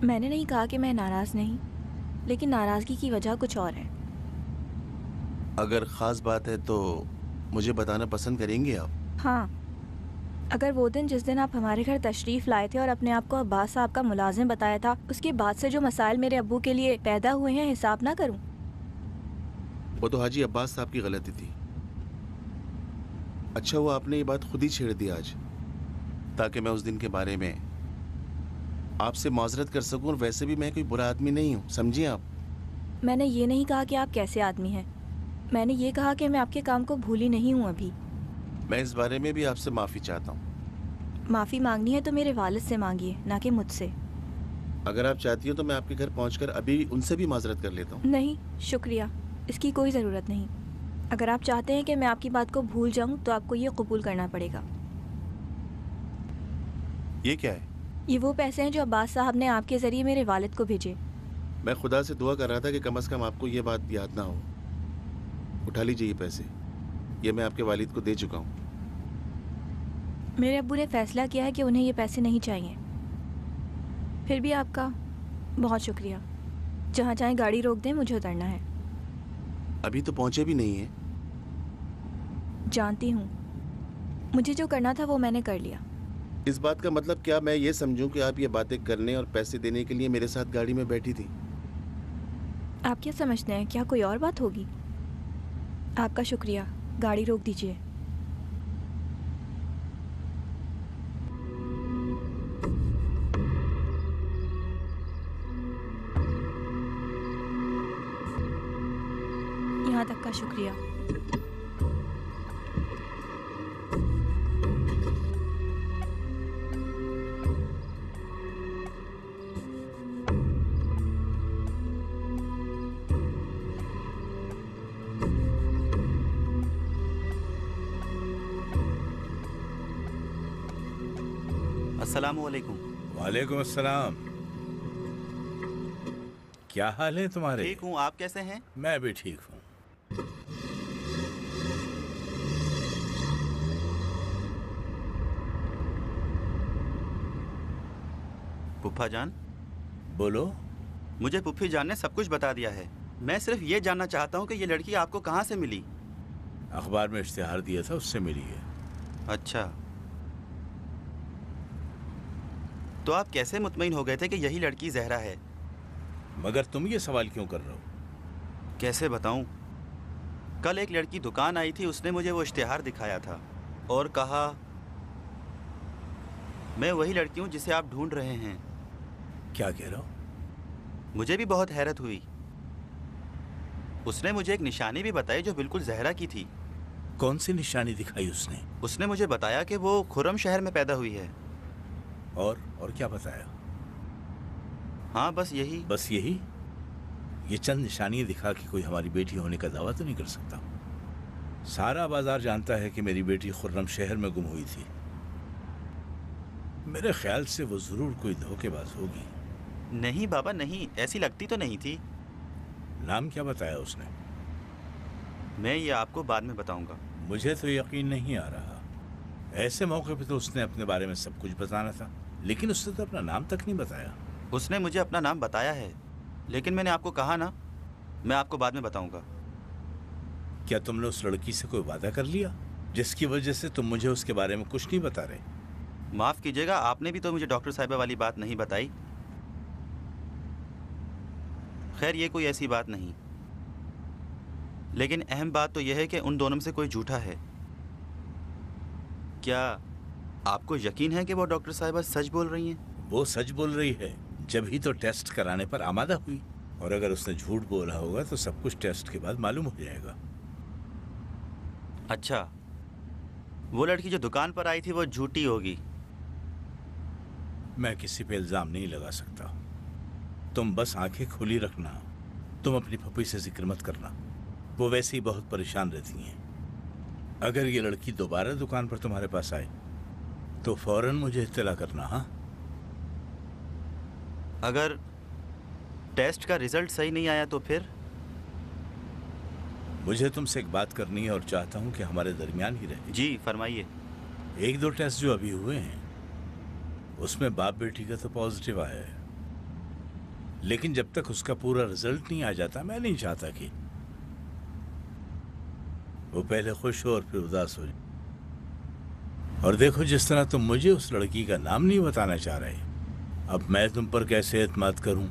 मैंने नहीं कहा कि मैं नाराज नहीं, लेकिन नाराजगी की वजह कुछ और है। अगर ख़ास बात है तो मुझे बताना पसंद करेंगे आप? हाँ, अगर वो दिन जिस दिन आप हमारे घर तशरीफ़ लाए थे और अपने आप को अब्बास साहब का मुलाजिम बताया था, उसके बाद से जो मसाइल मेरे अब्बू के लिए पैदा हुए हैं, हिसाब ना करूं? वो तो हाजी अब्बास साहब की गलती थी। अच्छा हुआ आपने ये बात खुद ही छेड़ दी आज, ताकि मैं उस दिन के बारे में आपसे माजरत कर सकूं। और वैसे भी मैं कोई बुरा आदमी नहीं हूँ, समझिए आप। मैंने ये नहीं कहा कि आप कैसे आदमी हैं, मैंने ये कहा कि मैं आपके काम को भूली नहीं हूँ अभी। मैं इस बारे में भी आपसे माफ़ी चाहता हूँ। माफ़ी मांगनी है तो मेरे वालिद से मांगिए, ना कि मुझसे। अगर आप चाहती हो तो मैं आपके घर पहुंचकर अभी उनसे भी माजरत कर लेता हूँ। नहीं शुक्रिया, इसकी कोई ज़रूरत नहीं। अगर आप चाहते हैं कि मैं आपकी बात को भूल जाऊं तो आपको ये कबूल करना पड़ेगा। ये क्या है? ये वो पैसे हैं जो अब्बास साहब ने आपके ज़रिए मेरे वालिद को भेजे। मैं खुदा से दुआ कर रहा था कि कम से कम आपको ये बात याद ना हो। उठा लीजिए ये पैसे, ये मैं आपके वालिद को दे चुका हूँ। मेरे अब्बू ने फ़ैसला किया है कि उन्हें ये पैसे नहीं चाहिए। फिर भी आपका बहुत शुक्रिया। जहाँ चाहें गाड़ी रोक दें, मुझे उतरना है। अभी तो पहुँचे भी नहीं है। जानती हूँ, मुझे जो करना था वो मैंने कर लिया। इस बात का मतलब क्या मैं ये समझूं कि आप ये बातें करने और पैसे देने के लिए मेरे साथ गाड़ी में बैठी थी? आप क्या समझते हैं, क्या कोई और बात होगी? आपका शुक्रिया, गाड़ी रोक दीजिए। यहाँ तक का शुक्रिया। अस्सलामुअलैकुम। वालेकुम अस्सलाम। क्या हाल है तुम्हारे? ठीक हूँ, आप कैसे हैं? मैं भी ठीक हूँ। पुप्पा जान। बोलो। मुझे पुप्पी जान ने सब कुछ बता दिया है। मैं सिर्फ ये जानना चाहता हूँ कि ये लड़की आपको कहाँ से मिली? अखबार में इश्तिहार दिया था, उससे मिली है। अच्छा, तो आप कैसे मुतमईन हो गए थे कि यही लड़की जहरा है? मगर तुम ये सवाल क्यों कर रहे हो? कैसे बताऊं? कल एक लड़की दुकान आई थी, उसने मुझे वो इश्तिहार दिखाया था और कहा मैं वही लड़की हूं जिसे आप ढूंढ रहे हैं। क्या कह रहे हो? मुझे भी बहुत हैरत हुई। उसने मुझे एक निशानी भी बताई जो बिल्कुल जहरा की थी। कौन सी निशानी दिखाई उसने? उसने मुझे बताया कि वो खुर्रम शहर में पैदा हुई है। और क्या बताया? हाँ, बस यही। बस यही? ये चंद निशानियां दिखा के कोई हमारी बेटी होने का दावा तो नहीं कर सकता। सारा बाजार जानता है कि मेरी बेटी खुर्रम शहर में गुम हुई थी। मेरे ख्याल से वो जरूर कोई धोखेबाज होगी। नहीं बाबा, नहीं, ऐसी लगती तो नहीं थी। नाम क्या बताया उसने? मैं ये आपको बाद में बताऊंगा। मुझे तो यकीन नहीं आ रहा। ऐसे मौके पे तो उसने अपने बारे में सब कुछ बताना था, लेकिन उसने तो अपना नाम तक नहीं बताया। उसने मुझे अपना नाम बताया है, लेकिन मैंने आपको कहा ना, मैं आपको बाद में बताऊंगा। क्या तुमने उस लड़की से कोई वादा कर लिया जिसकी वजह से तुम मुझे उसके बारे में कुछ नहीं बता रहे? माफ़ कीजिएगा, आपने भी तो मुझे डॉक्टर साहिबा वाली बात नहीं बताई। खैर, ये कोई ऐसी बात नहीं, लेकिन अहम बात तो यह है कि उन दोनों में से कोई झूठा है। क्या आपको यकीन है कि वो डॉक्टर साहिबा सच बोल रही हैं? वो सच बोल रही है, जब ही तो टेस्ट कराने पर आमादा हुई। और अगर उसने झूठ बोला होगा तो सब कुछ टेस्ट के बाद मालूम हो जाएगा। अच्छा, वो लड़की जो दुकान पर आई थी वो झूठी होगी? मैं किसी पे इल्जाम नहीं लगा सकता। तुम बस आंखें खुली रखना। तुम अपनी पप्पी से जिक्र मत करना, वो वैसे ही बहुत परेशान रहती हैं। अगर ये लड़की दोबारा दुकान पर तुम्हारे पास आए तो फौरन मुझे इत्तला करना। हाँ, अगर टेस्ट का रिजल्ट सही नहीं आया तो फिर? मुझे तुमसे एक बात करनी है और चाहता हूं कि हमारे दरमियान ही रहे। जी फरमाइए। एक दो टेस्ट जो अभी हुए हैं उसमें बाप बेटी का तो पॉजिटिव आया है, लेकिन जब तक उसका पूरा रिजल्ट नहीं आ जाता मैं नहीं चाहता कि वो पहले खुश हो और फिर उदास हो जाए। और देखो, जिस तरह तुम मुझे उस लड़की का नाम नहीं बताना चाह रहे, अब मैं तुम पर कैसे एतमाद करूं?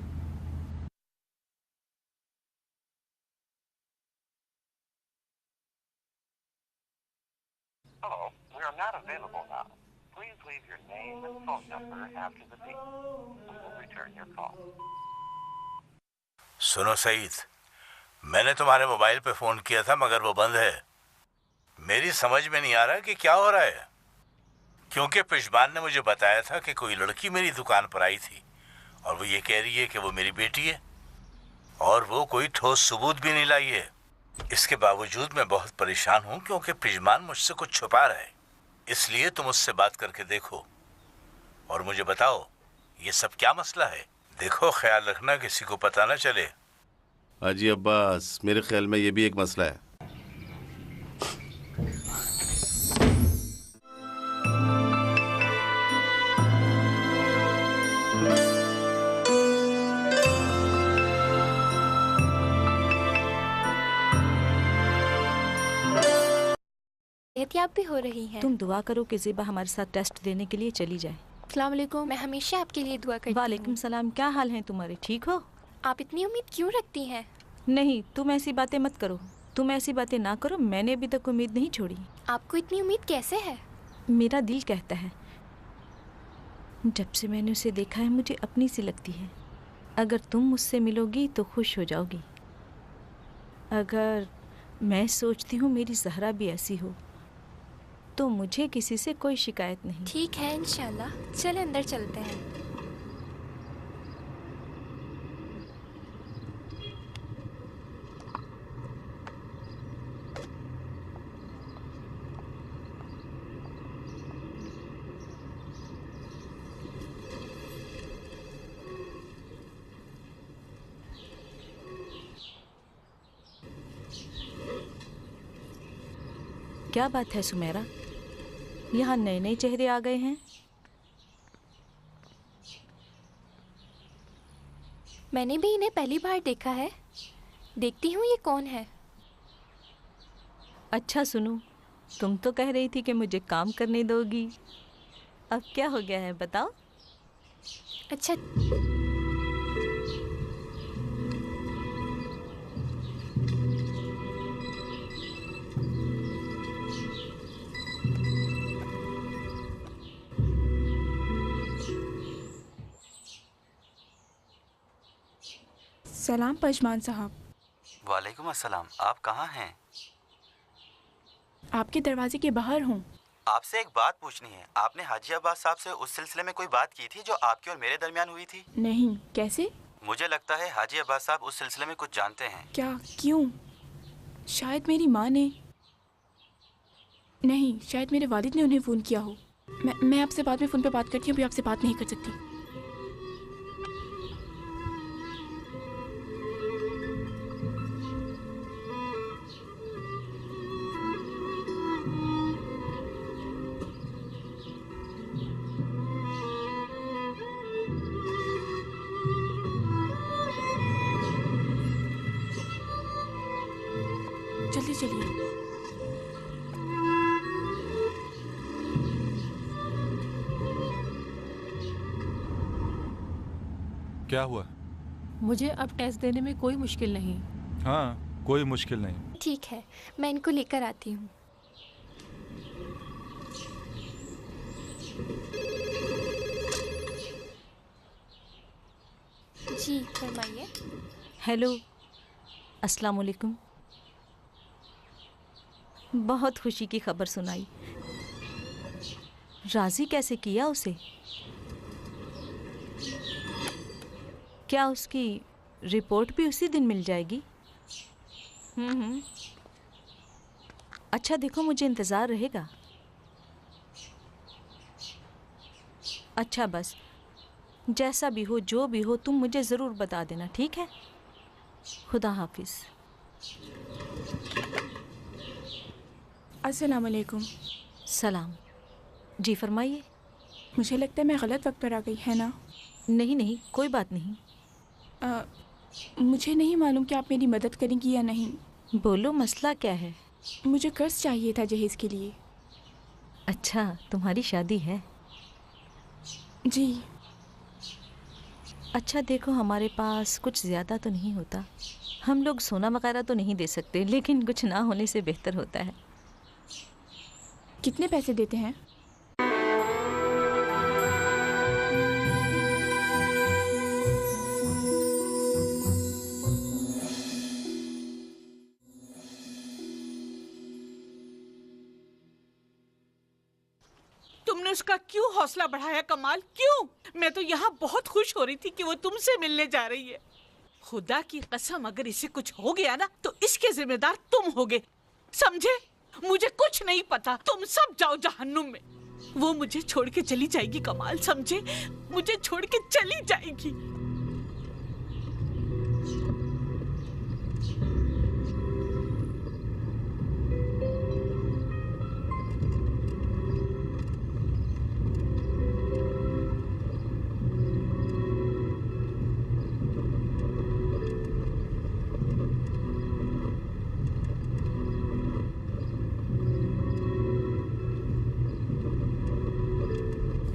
सुनो सईद, मैंने तुम्हारे मोबाइल पे फोन किया था मगर वो बंद है। मेरी समझ में नहीं आ रहा कि क्या हो रहा है, क्योंकि पिशबान ने मुझे बताया था कि कोई लड़की मेरी दुकान पर आई थी और वो ये कह रही है कि वो मेरी बेटी है, और वो कोई ठोस सबूत भी नहीं लाई है। इसके बावजूद मैं बहुत परेशान हूँ क्योंकि पिशबान मुझसे कुछ छुपा रहा है। इसलिए तुम उससे बात करके देखो और मुझे बताओ ये सब क्या मसला है। देखो, ख्याल रखना किसी को पता ना चले। हाजी अब्बास, मेरे ख्याल में ये भी एक मसला है। एहतियात भी हो रही है। तुम दुआ करो कि ज़ेबा हमारे साथ टेस्ट देने के लिए चली जाए। अस्सलाम वालेकुम। मैं हमेशा आपके लिए दुआ करती हूँ। वालेकुम सलाम। क्या हाल है तुम्हारे, ठीक हो? आप इतनी उम्मीद क्यों रखती हैं? नहीं, तुम ऐसी बातें मत करो, तुम ऐसी बातें ना करो। मैंने अभी तक उम्मीद नहीं छोड़ी। आपको इतनी उम्मीद कैसे है? मेरा दिल कहता है, जब से मैंने उसे देखा है मुझे अपनी सी लगती है। अगर तुम मुझसे मिलोगी तो खुश हो जाओगी। अगर मैं सोचती हूँ मेरी ज़हरा भी ऐसी हो तो मुझे किसी से कोई शिकायत नहीं। ठीक है, इंशाल्लाह। चले अंदर चलते हैं। क्या बात है सुमेरा, यहाँ नए नए चेहरे आ गए हैं? मैंने भी इन्हें पहली बार देखा है। देखती हूँ ये कौन है। अच्छा सुनो, तुम तो कह रही थी कि मुझे काम करने दोगी, अब क्या हो गया है बताओ? अच्छा, सलाम पजमान साहब। वालेकुम अस्सलाम। आप कहाँ हैं? आपके दरवाजे के बाहर हूँ। आपसे एक बात पूछनी है। आपने हाजी अब्बास साहब से उस सिलसिले में कोई बात की थी जो आपके और मेरे दरमियान हुई थी? नहीं, कैसे? मुझे लगता है हाजी अब्बास साहब उस सिलसिले में कुछ जानते हैं। क्या? क्यों? शायद मेरी माँ ने, नहीं, शायद मेरे वालिद ने उन्हें फ़ोन किया हो। मैं आपसे बाद में फ़ोन पे बात करती हूँ, अभी आपसे बात नहीं कर सकती। जल्दी चलिए। क्या हुआ? मुझे अब टेस्ट देने में कोई मुश्किल नहीं। हाँ, कोई मुश्किल नहीं। ठीक है, मैं इनको लेकर आती हूँ। जी फरमाइए। हेलो, अस्सलाम वालेकुम। बहुत खुशी की खबर सुनाई। राज़ी कैसे किया उसे? क्या उसकी रिपोर्ट भी उसी दिन मिल जाएगी? अच्छा देखो, मुझे इंतज़ार रहेगा। अच्छा बस, जैसा भी हो, जो भी हो, तुम मुझे ज़रूर बता देना, ठीक है? खुदा हाफिज़। अस्सलाम वालेकुम। सलाम। जी फरमाइए। मुझे लगता है मैं गलत वक्त पर आ गई, है ना? नहीं नहीं, कोई बात नहीं। मुझे नहीं मालूम कि आप मेरी मदद करेंगी या नहीं। बोलो, मसला क्या है? मुझे कर्ज चाहिए था जहेज के लिए। अच्छा, तुम्हारी शादी है? जी। अच्छा देखो, हमारे पास कुछ ज़्यादा तो नहीं होता। हम लोग सोना वगैरह तो नहीं दे सकते, लेकिन कुछ ना होने से बेहतर होता है। कितने पैसे देते हैं? तुमने उसका क्यों हौसला बढ़ाया कमाल, क्यों? मैं तो यहाँ बहुत खुश हो रही थी कि वो तुमसे मिलने जा रही है। खुदा की कसम, अगर इसे कुछ हो गया ना तो इसके जिम्मेदार तुम होगे, समझे? मुझे कुछ नहीं पता, तुम सब जाओ जहन्नुम में। वो मुझे छोड़ के चली जाएगी कमाल, समझे? मुझे छोड़ के चली जाएगी।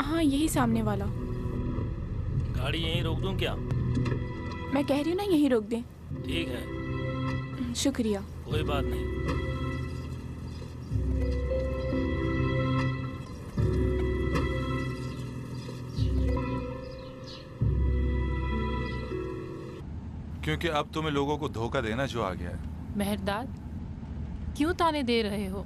हाँ, यही सामने वाला। गाड़ी यहीं रोक दूं क्या? मैं कह रही हूँ ना, यहीं रोक दें। ठीक है, शुक्रिया। कोई बात नहीं। क्योंकि अब तुम्हें लोगों को धोखा देना जो आ गया है। मेहरदाद, क्यों ताने दे रहे हो?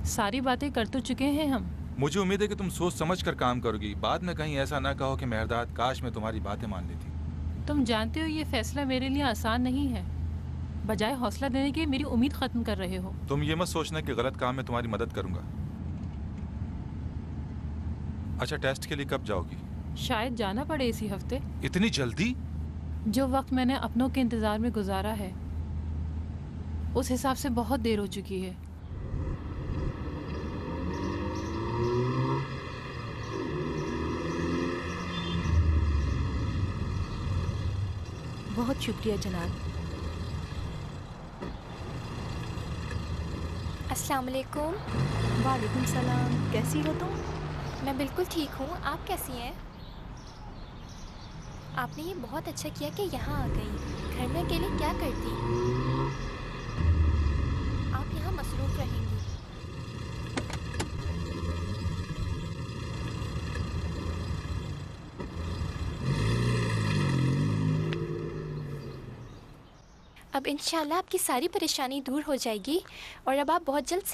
सारी बातें कर तो चुके हैं हम। मुझे उम्मीद है कि तुम सोच समझ कर काम करोगी, बाद में कहीं ऐसा ना कहो कि मेहरदाद काश मैं तुम्हारी बातें मान लेती। तुम जानते हो ये फैसला मेरे लिए आसान नहीं है। बजाय हौसला देने के मेरी उम्मीद ख़त्म कर रहे हो। तुम ये मत सोचना कि गलत काम में तुम्हारी मदद करूंगा। अच्छा, टेस्ट के लिए कब जाओगी? शायद जाना पड़े इसी हफ्ते। इतनी जल्दी? जो वक्त मैंने अपनों के इंतज़ार में गुजारा है उस हिसाब से बहुत देर हो चुकी है। बहुत शुक्रिया जनाब। अस्सलाम वालेकुम। वालेकुम सलाम। कैसी हो तुम? मैं बिल्कुल ठीक हूँ, आप कैसी हैं? आपने ये बहुत अच्छा किया कि यहाँ आ गई। घर में अकेले क्या करती? आप यहाँ मसरूफ़ रहेंगी। अब इंशाल्लाह आपकी सारी परेशानी दूर हो जाएगी और अब आप बहुत जल्द